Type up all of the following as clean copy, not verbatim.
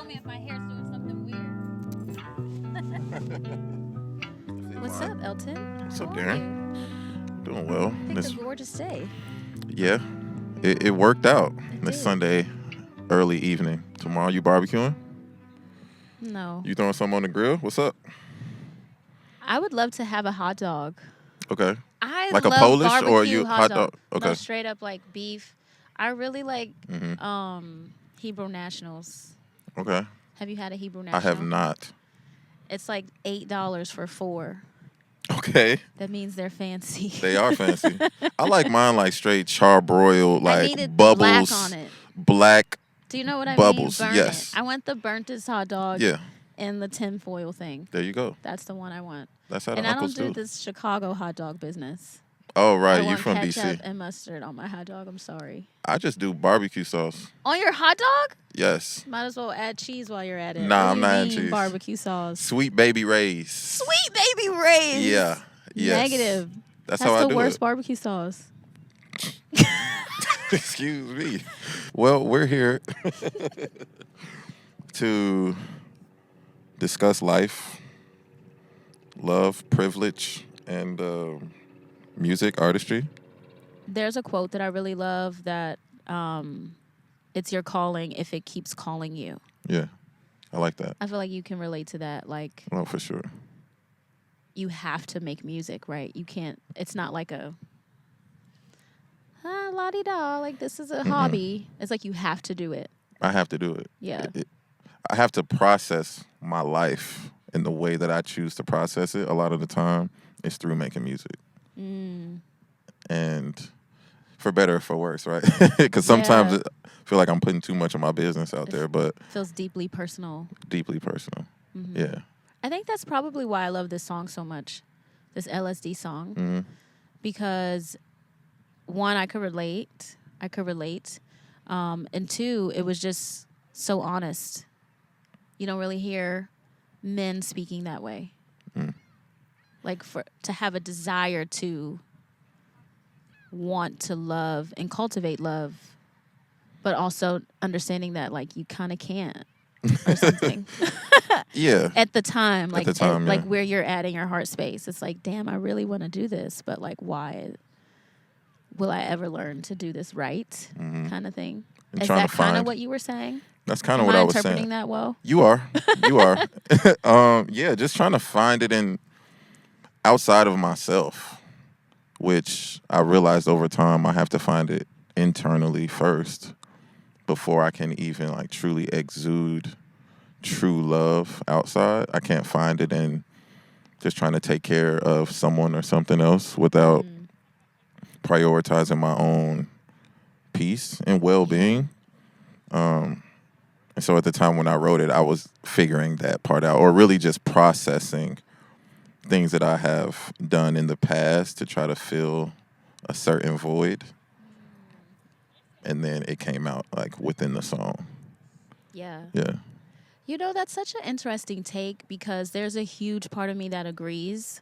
me if my hair's doing something weird. What's up, Elton? What's up, How are Daryn? you? Doing well. Picked a gorgeous day. Yeah, it worked out It this did. Sunday early evening. Tomorrow you barbecuing? No. You throwing something on the grill? What's up? I would love to have a hot dog. Okay. I Like a love Polish or barbecue you hot hot dog? dog. Okay. No, straight up like beef. I really like hmm Hebrew Nationals. Okay. Have you had a Hebrew I have National? not. It's like $8 for 4. Okay. That means they're fancy. They are fancy. I like mine like straight charbroiled, I like needed bubbles, black on it. black Do you know what I bubbles. mean? Burn Yes. it. I want the burntest hot dog Yeah. in the tinfoil thing. There you go. That's the one I want. That's how the And I don't uncles do do. this Chicago hot dog business. Oh I right, you want from ketchup BC. and mustard on my hot dog. I'm sorry. I just do barbecue sauce. On your hot dog? Yes. Might as well add cheese while you're at it. Nah, What I'm do you not adding mean cheese. barbecue sauce? Sweet baby Ray's. Sweet baby Ray's. Yeah. Yes. Negative. That's how I the do worst it. barbecue sauce. Excuse me. Well, we're here to discuss life, love, privilege, and music, artistry. There's a quote that I really love that it's your calling if it keeps calling you. Yeah, I like that. I feel like you can relate to that. Like, Oh, for sure. you have to make music, right? You can't, it's not like a la-di-da, like this is a hobby. It's like you have to do it. I have to do it. Yeah. I have to process my life in the way that I choose to process it. A lot of the time, it's through making music. And for better or for worse, right? Because sometimes Yeah. I feel like I'm putting too much of my business out there, but Feels deeply personal. deeply personal. Yeah. I think that's probably why I love this song so much, this LSD song, because one, I could relate. And two, it was just so honest. You don't really hear men speaking that way. Like to have a desire to want to love and cultivate love, but also understanding that like you kind of can't or something. Yeah. At the time, like yeah. where you're at in your heart space, it's like, damn, I really want to do this, but like, why will I ever learn to do this right? Kind of thing. And Is trying that to kind of find- what you were saying? That's kind of Am what I I was interpreting saying. that well? You are. Yeah, just trying to find it in outside of myself, which I realized over time I have to find it internally first before I can even like truly exude true love outside. I can't find it in just trying to take care of someone or something else without prioritizing my own peace and well-being. And so at the time when I wrote it, I was figuring that part out, or really just processing things that I have done in the past to try to fill a certain void. And then it came out like within the song. Yeah. Yeah. You know, that's such an interesting take because there's a huge part of me that agrees.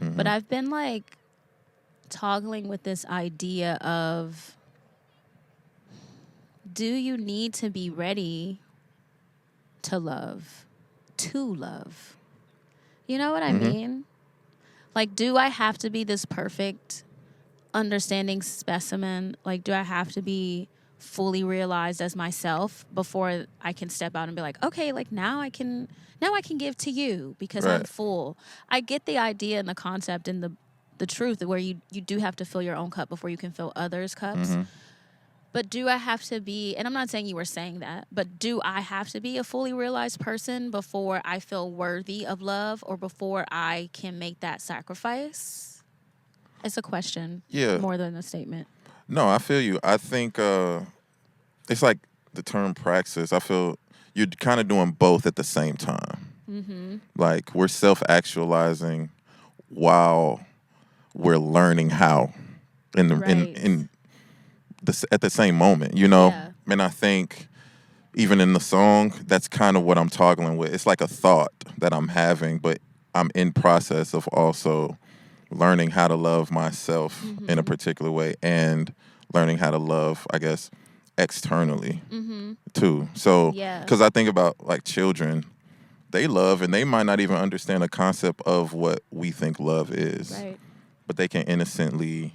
But I've been like toggling with this idea of, do you need to be ready to love? To love. You know what I mean? Like, do I have to be this perfect, understanding specimen? Like, do I have to be fully realized as myself before I can step out and be like, okay, like now I can give to you because I'm Right. full. I get the idea and the concept and the truth where you do have to fill your own cup before you can fill others' cups. But do I have to be, and I'm not saying you were saying that, but do I have to be a fully realized person before I feel worthy of love or before I can make that sacrifice? It's a question Yeah. more than a statement. No, I feel you. I think it's like the term praxis. I feel you're kind of doing both at the same time. Like we're self-actualizing while we're learning how in at the same moment, you know? Yeah. And I think even in the song, that's kind of what I'm toggling with. It's like a thought that I'm having, but I'm in process of also learning how to love myself in a particular way and learning how to love, I guess, externally too. So, Yeah. because I think about like children, they love and they might not even understand the concept of what we think love is, Right. but they can innocently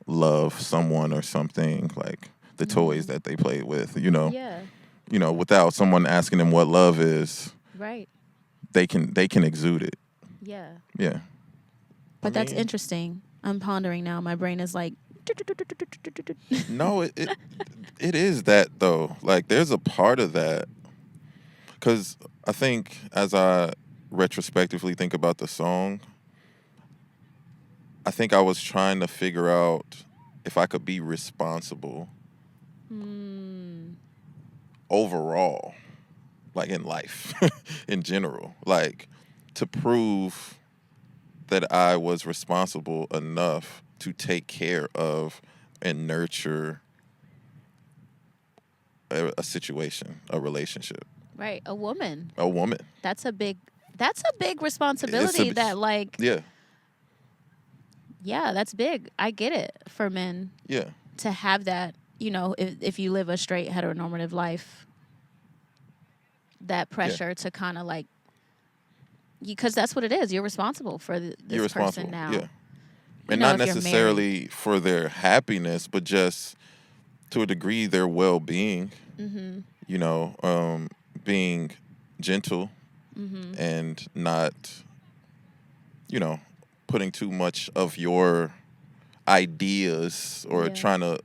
love someone or something, like the toys that they played with, Yeah. Without someone asking them what love is, Right. they can exude it. Yeah. Yeah. But that's interesting. I'm pondering now. My brain is like. No, it is that though. Like there's a part of that, because I think as I retrospectively think about the song, I think I was trying to figure out if I could be responsible overall, like in life, in general, like to prove that I was responsible enough to take care of and nurture a situation, a relationship. Right. A woman. A woman. That's a big responsibility that like. Yeah. Yeah, that's big. I get it for men. Yeah. To have that, if you live a straight heteronormative life, that pressure to kind of like, because that's what it is. You're responsible for this person now. Yeah. And not necessarily for their happiness, but just to a degree their well-being. Being gentle and not, putting too much of your ideas or trying to,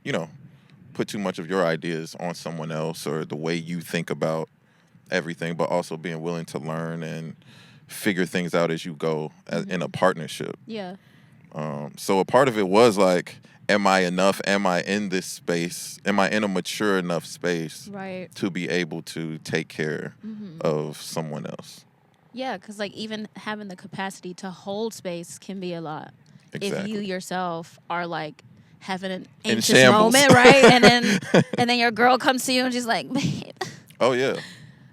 put too much of your ideas on someone else or the way you think about everything, but also being willing to learn and figure things out as you go in a partnership. Yeah. So a part of it was like, am I enough? Am I in this space? Am I in a mature enough space to be able to take care of someone else? Yeah, because like even having the capacity to hold space can be a lot. Exactly. If you yourself are like having an In anxious shambles. moment, right? and then your girl comes to you and she's like, babe. Oh yeah.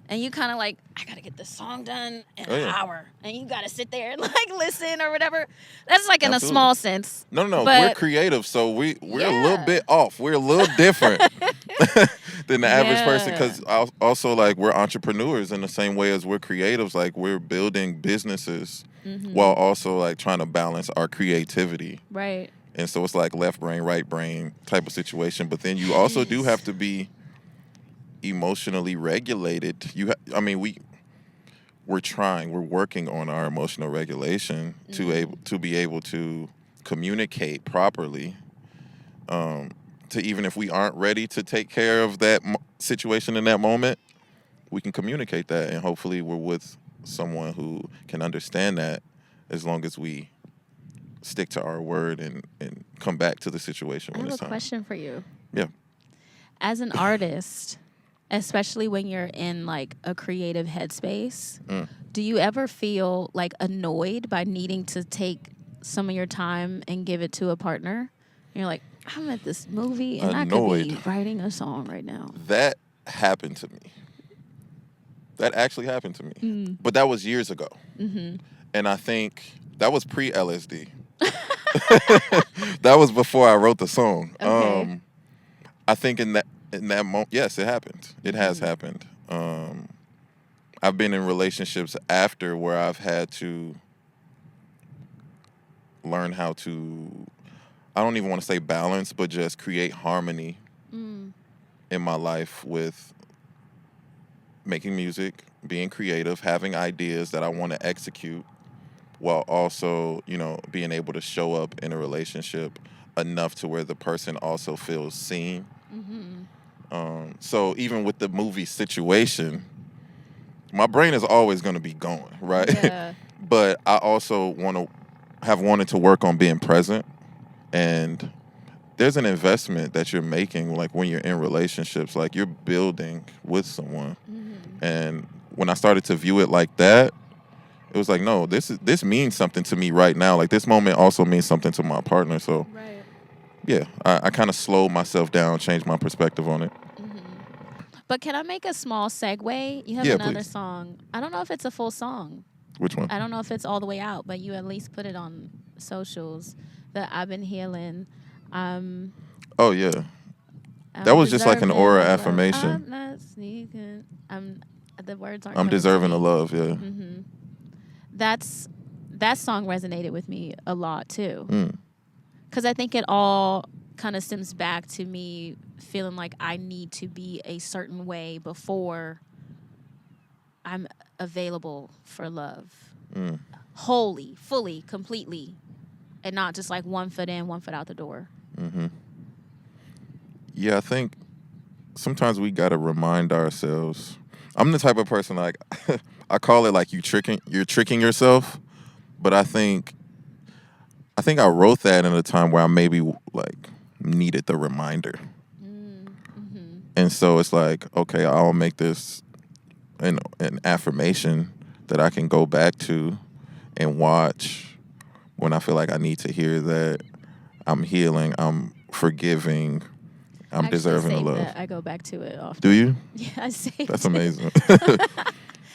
And you kind of like, I got to get this song done in an hour. And you got to sit there and like listen or whatever. That's like in a small sense. No. But we're creative, so we're a little bit off. We're a little different than the average person. Because also, like, we're entrepreneurs in the same way as we're creatives. Like, we're building businesses while also, like, trying to balance our creativity. Right. And so it's like left brain, right brain type of situation. But then you also do have to be emotionally regulated. We're working on our emotional regulation to be able to communicate properly, to even if we aren't ready to take care of that situation in that moment, we can communicate that, and hopefully we're with someone who can understand that, as long as we stick to our word and come back to the situation when it's time. I have a question for you. Yeah. As an artist, especially when you're in like a creative headspace, do you ever feel like annoyed by needing to take some of your time and give it to a partner? And you're like, I'm at this movie and Annoyed. I could be writing a song right now. That happened to me. That actually happened to me. But that was years ago. And I think that was pre-LSD. That was before I wrote the song. Okay. I think in that moment, yes, it happened. It has happened. I've been in relationships after where I've had to learn how to, I don't even want to say balance, but just create harmony in my life with making music, being creative, having ideas that I want to execute, while also, being able to show up in a relationship enough to where the person also feels seen. So even with the movie situation, my brain is always going to be going, right? Yeah. But I also wanted to work on being present. And there's an investment that you're making, like when you're in relationships, like you're building with someone. And when I started to view it like that, it was like, no, this means something to me right now. Like this moment also means something to my partner. So yeah, I kind of slowed myself down, changed my perspective on it. But can I make a small segue? You have another please. song. I don't know if it's a full song. Which one? I don't know if it's all the way out, but you at least put it on socials. That I've been healing. Oh yeah. That I'm was just like an deserving aura of love. affirmation. I'm not sneaking. The words aren't I'm coming to deserving of me. love, yeah. That's that song resonated with me a lot too. Mm. Because I think it all kind of stems back to me feeling like I need to be a certain way before I'm available for love. Mm. Wholly, fully, completely. And not just like one foot in, one foot out the door. Mm-hmm. Yeah, I think sometimes we gotta remind ourselves. I'm the type of person like I call it like you're tricking yourself, but I think I wrote that in a time where I maybe like needed the reminder. And so it's like, okay, I'll make this an affirmation that I can go back to and watch when I feel like I need to hear that I'm healing, I'm forgiving, I'm I actually deserving of save love. that. I go back to it often. Do you? Yeah, I saved That's it. amazing.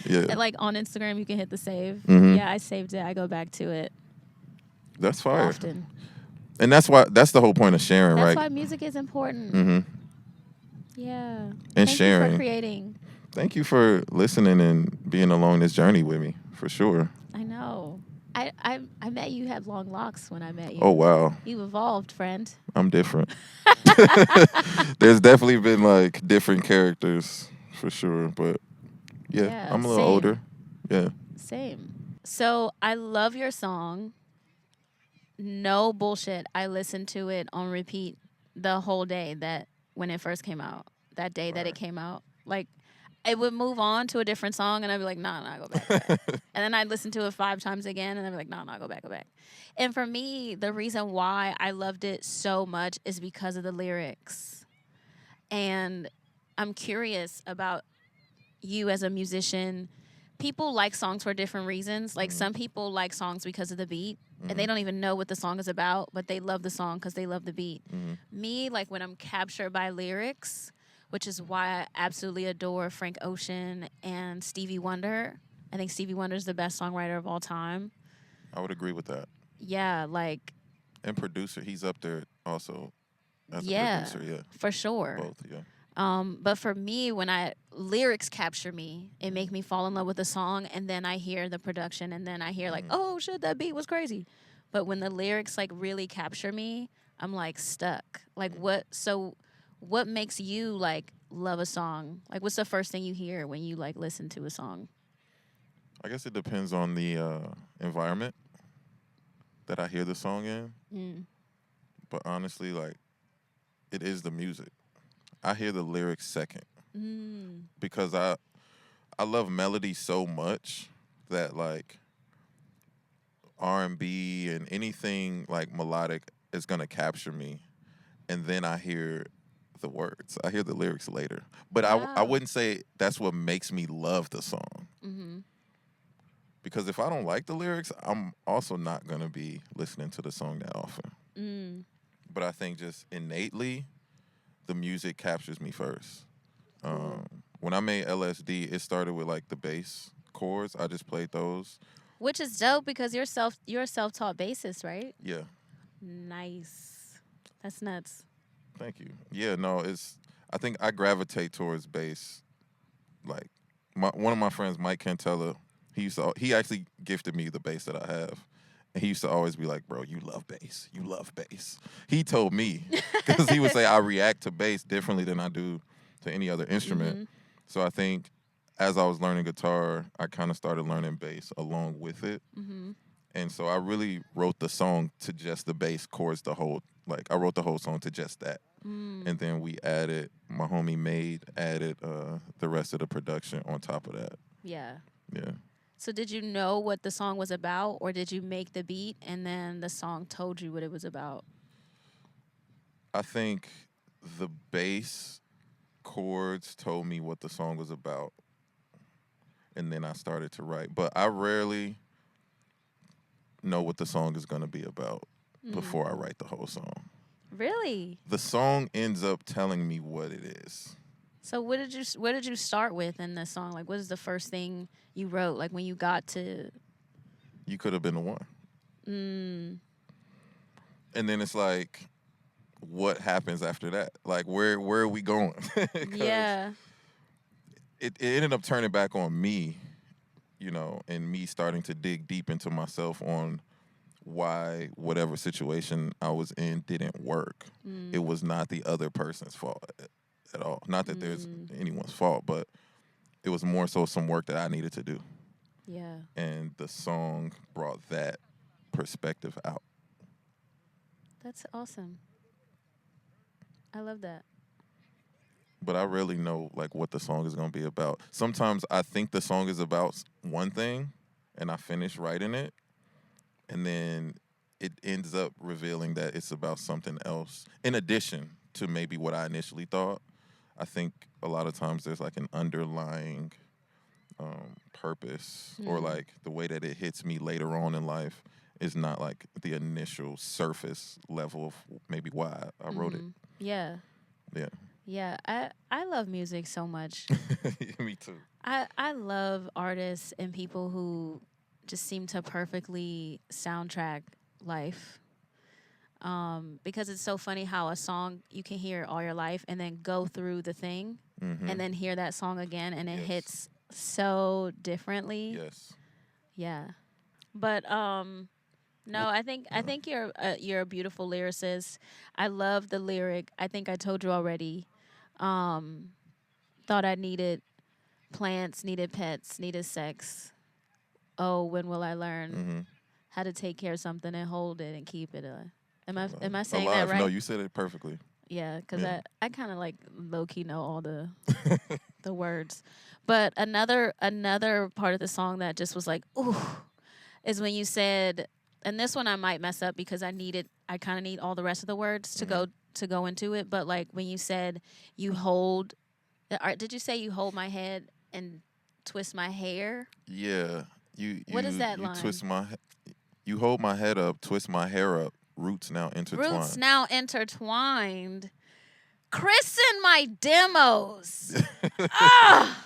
Yeah. And like on Instagram, you can hit the save. Mhm. Yeah, I saved it. I go back to it That's fire. often. And that's the whole point of sharing, That's right? why music is important. Mm-hmm. Yeah. And Thank sharing. you for creating. Thank you for listening and being along this journey with me, for sure. I know. I met you had long locks when I met you. Oh, wow. You evolved, friend. I'm different. There's definitely been like different characters, for sure. But yeah, I'm a little same. older. Yeah. Same. So I love your song. No bullshit. I listened to it on repeat the whole day that when it first came out. That day that it came out. Like it would move on to a different song and I'd be like, nah, go back. And then I'd listen to it 5 times again and I'd be like, nah, go back. And for me, the reason why I loved it so much is because of the lyrics. And I'm curious about you as a musician. People like songs for different reasons. Like some people like songs because of the beat and they don't even know what the song is about, but they love the song because they love the beat. Me, like when I'm captured by lyrics, which is why I absolutely adore Frank Ocean and Stevie Wonder. I think Stevie Wonder is the best songwriter of all time. I would agree with that. Yeah, like. And producer, he's up there also as a producer, yeah. For sure. Both, yeah. But for me, when lyrics capture me, it make me fall in love with the song, and then I hear the production, and then I hear like, oh shit, that beat was crazy. But when the lyrics like really capture me, I'm like stuck. Like what makes you like love a song? Like what's the first thing you hear when you like listen to a song? I guess it depends on the environment that I hear the song in. But honestly, like it is the music. I hear the lyrics second because I love melody so much that like R&B and anything like melodic is gonna capture me, and then I hear the words. I hear the lyrics later, but I wouldn't say that's what makes me love the song. Because if I don't like the lyrics, I'm also not gonna be listening to the song that often. But I think just innately, the music captures me first. When I made LSD, it started with like the bass chords. I just played those. Which is dope because you're a self-taught bassist, right? Yeah. Nice. That's nuts. Thank you. Yeah, no, I think I gravitate towards bass. Like one of my friends, Mike Cantella, he actually gifted me the bass that I have. And he used to always be like, bro, you love bass. You love bass. He told me, because he would say I react to bass differently than I do to any other instrument. So I think as I was learning guitar, I kind of started learning bass along with it. And so I really wrote the song to just the bass chords, I wrote the whole song to just that. And then my homie added the rest of the production on top of that. Yeah. Yeah. So did you know what the song was about, or did you make the beat and then the song told you what it was about? I think the bass chords told me what the song was about, and then I started to write. But I rarely know what the song is going to be about before I write the whole song. Really? The song ends up telling me what it is. So what did you start with in the song? Like, what is the first thing you wrote? Like when you got to. You could have been the one. And then it's like, what happens after that? Like where are we going? Because Yeah. it ended up turning back on me, and me starting to dig deep into myself on why whatever situation I was in didn't work. It Mm. was not the other person's fault at all. Not that there's Mm. anyone's fault, but it was more so some work that I needed to do. Yeah. And the song brought that perspective out. That's awesome. I love that. But I really know like what the song is going to be about. Sometimes I think the song is about one thing and I finish writing it, and then it ends up revealing that it's about something else in addition to maybe what I initially thought. I think a lot of times there's like an underlying purpose, or Mm. like the way that it hits me later on in life is not like the initial surface level of maybe why I wrote it. Mm-hmm. Yeah. Yeah. Yeah. I love music so much. Me too. I love artists and people who just seem to perfectly soundtrack life. Because it's so funny how a song you can hear all your life and then go through the thing Mm-hmm. and then hear that song again and it Yes. hits so differently. Yes. Yeah. But no, I think you're a beautiful lyricist. I love the lyric. I think I told you already. Um, thought I needed plants, needed pets, needed sex. Oh, when will I learn Mm-hmm. how to take care of something and hold it and keep it? Am I saying that Alive. No, right? you said it perfectly. Yeah, because Yeah. I kind of like low key know all the words. But another part of the song that just was like, ooh, is when you said, and this one I might mess up because I kind of need all the rest of the words to go into it. But like when you said you hold, did you say you hold my head and twist my hair? Yeah. You What is you that you line? twist you hold my head up, twist my hair up, roots now Roots intertwined. now intertwined. Christen my demos. Ah,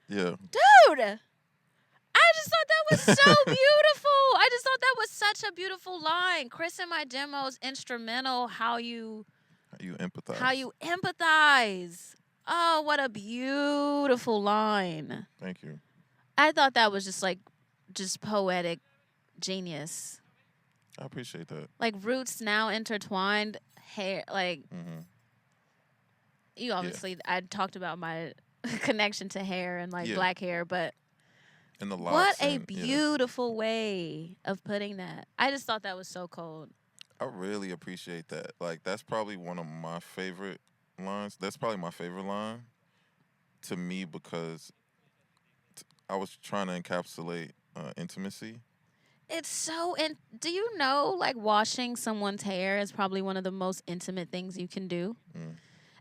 Yeah. dude. I just thought that was so beautiful. I just thought that was such a beautiful line. Chris and my demos instrumental You how empathize. you empathize. Oh, what a beautiful line. Thank you. I thought that was just poetic genius. I appreciate that. Like roots now intertwined, hair like Mm-hmm. you Yeah. obviously I talked about my connection to hair and like Yeah. black hair, but And the what locks a and yeah. beautiful way of putting that. I just thought that was so cold. I really appreciate that. Like that's probably one of my favorite lines. That's probably my favorite line to me because I was trying to encapsulate intimacy. It's so and do you know like washing someone's hair is probably one of the most intimate things you can do, Mm.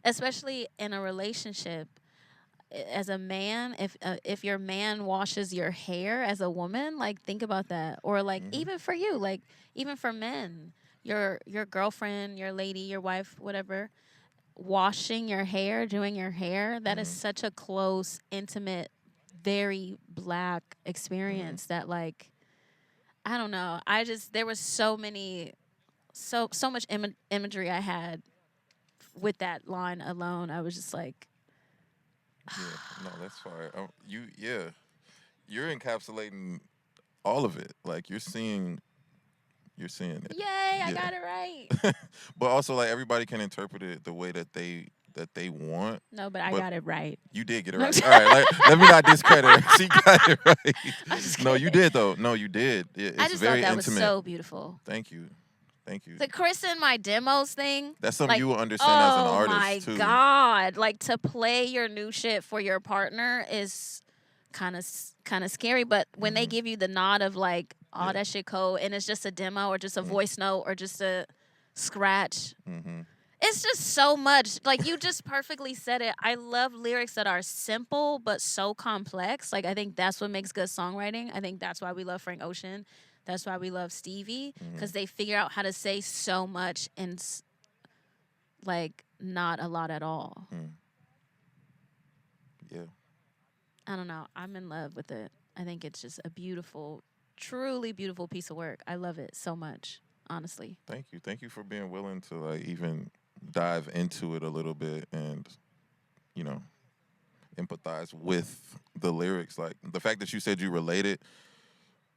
especially in a relationship. As a man, if your man washes your hair as a woman, like think about that. Or like Mm-hmm. even for you, like even for men, your girlfriend, your lady, your wife, whatever, washing your hair, doing your hair, that is Mm-hmm. such a close, intimate, very black Mm-hmm. experience that like I don't know. I just there was so much imagery I had with that line alone. I was just like, Yeah. No, that's fire. Yeah. You're encapsulating all of it. Like you're seeing it. "Yay, I Yeah. got it right." But also like everybody can interpret it the way that they want. No, but I But got it right. you did get it No, I'm right. just All right, let me not discredit her. She got it right. I'm just No, you kidding. did though. No, you did. I It's just thought very that was intimate. so beautiful. Thank you. Thank you. The Chris and my demos thing, That's something like, you will understand as an oh my artist too. god, like to play your new shit for your partner is kind of scary. But when they Hmm. give you the nod of like, oh, Yeah. that shit cold, and it's just a demo or just a voice note or just a scratch, Mm-hmm. it's just so much. Like you just perfectly said it. I love lyrics that are simple but so complex. Like I think that's what makes good songwriting. I think that's why we love Frank Ocean. That's why we love Stevie Mm-hmm. because they figure out how to say so much in like not a lot at all. Mm. Yeah. I don't know. I'm in love with it. I think it's just a beautiful, truly beautiful piece of work. I love it so much, honestly. Thank you. Thank you for being willing to like even dive into it a little bit and, you know, empathize with the lyrics. Like the fact that you said you related,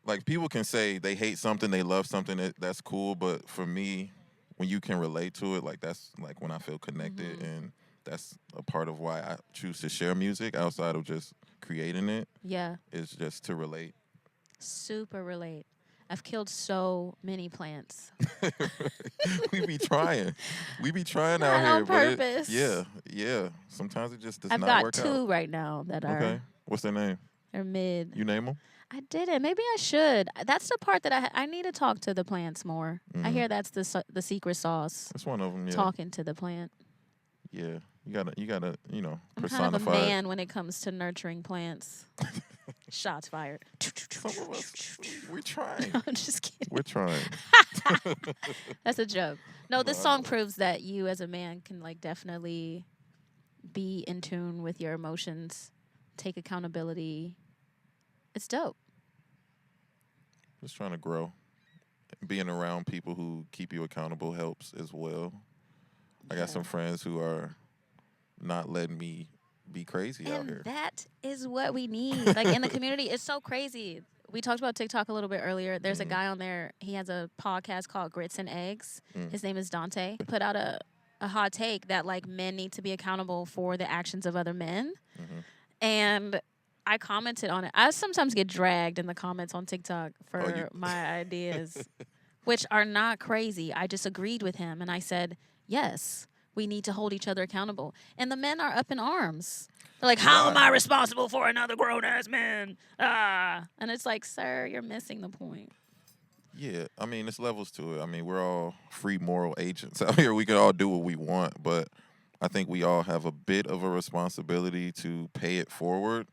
like people can say they hate something, they love something, that's cool. But for me, when you can relate to it, like that's like when I feel connected, and that's a part of why I choose to share music outside of just creating it. Yeah. Is just to relate. Super relate. I've killed so many plants. we be trying. We be trying out Not here. on purpose. Yeah. Sometimes it just does I've not got work out. 2 right now that are Okay. What's their name? they're mid. You name them? I didn't. Maybe I should. That's the part that I need to talk to the plants more. I hear that's the secret sauce. That's one of them, yeah. Talking to the plant. Yeah. You gotta, you know, I'm personify kind of a it. man when it comes to nurturing plants. Shots fired. Some of us, we're trying. I'm just kidding. We're trying. That's a joke. No, this No, I song know. proves that you as a man can like definitely be in tune with your emotions, take accountability. It's dope. Just trying to grow. Being around people who keep you accountable helps as well. I got some friends who are not letting me be crazy out And here. that is what we need. Like in the community, it's so crazy. We talked about TikTok a little bit earlier. There's a guy on there. He has a podcast called Grits and Eggs. His name is Dante. Put out a hot take that like men need to be accountable for the actions of other men. And I commented on it. I sometimes get dragged in the comments on TikTok for my ideas, which are not crazy. I just agreed with him and I said, yes, we need to hold each other accountable. And the men are up in arms. They're like, how am I responsible for another grown-ass man? Ah. And it's like, sir, you're missing the point. Yeah, I mean, it's levels to it. I mean, we're all free moral agents out here. We can all do what we want, but I think we all have a bit of a responsibility to pay it forward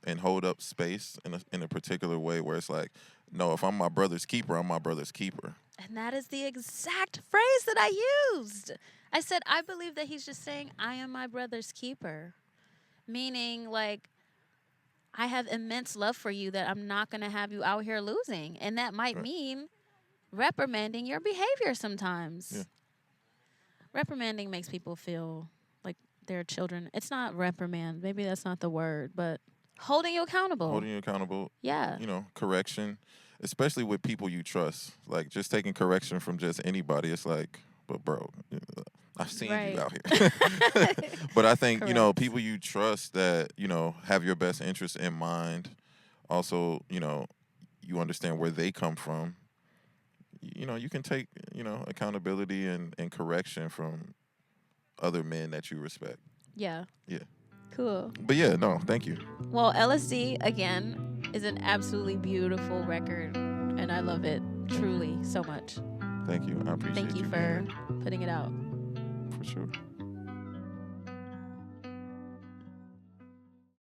and hold up space in a particular way where it's like, no, if I'm my brother's keeper, I'm my brother's keeper. And that is the exact phrase that I used. I said, I believe that he's just saying, I am my brother's keeper. Meaning, like, I have immense love for you that I'm not going to have you out here losing. And that might mean reprimanding your behavior sometimes. Yeah. Reprimanding makes people feel like they're children. It's not reprimand. Maybe that's not the word, but holding you accountable. Holding you accountable. Yeah. You know, correction, especially with people you trust. Like, just taking correction from just anybody, it's like, but bro, I've seen you out here. But I think, you know, people you trust that, you know, have your best interests in mind. Also, you know, you understand where they come from. You know, you can take, you know, accountability and correction from other men that you respect. Yeah. Yeah. Cool. But yeah, no, thank you. Well, LSD, again, is an absolutely beautiful record, and I love it truly so much. Thank you. I appreciate Thank you for putting it out. For sure.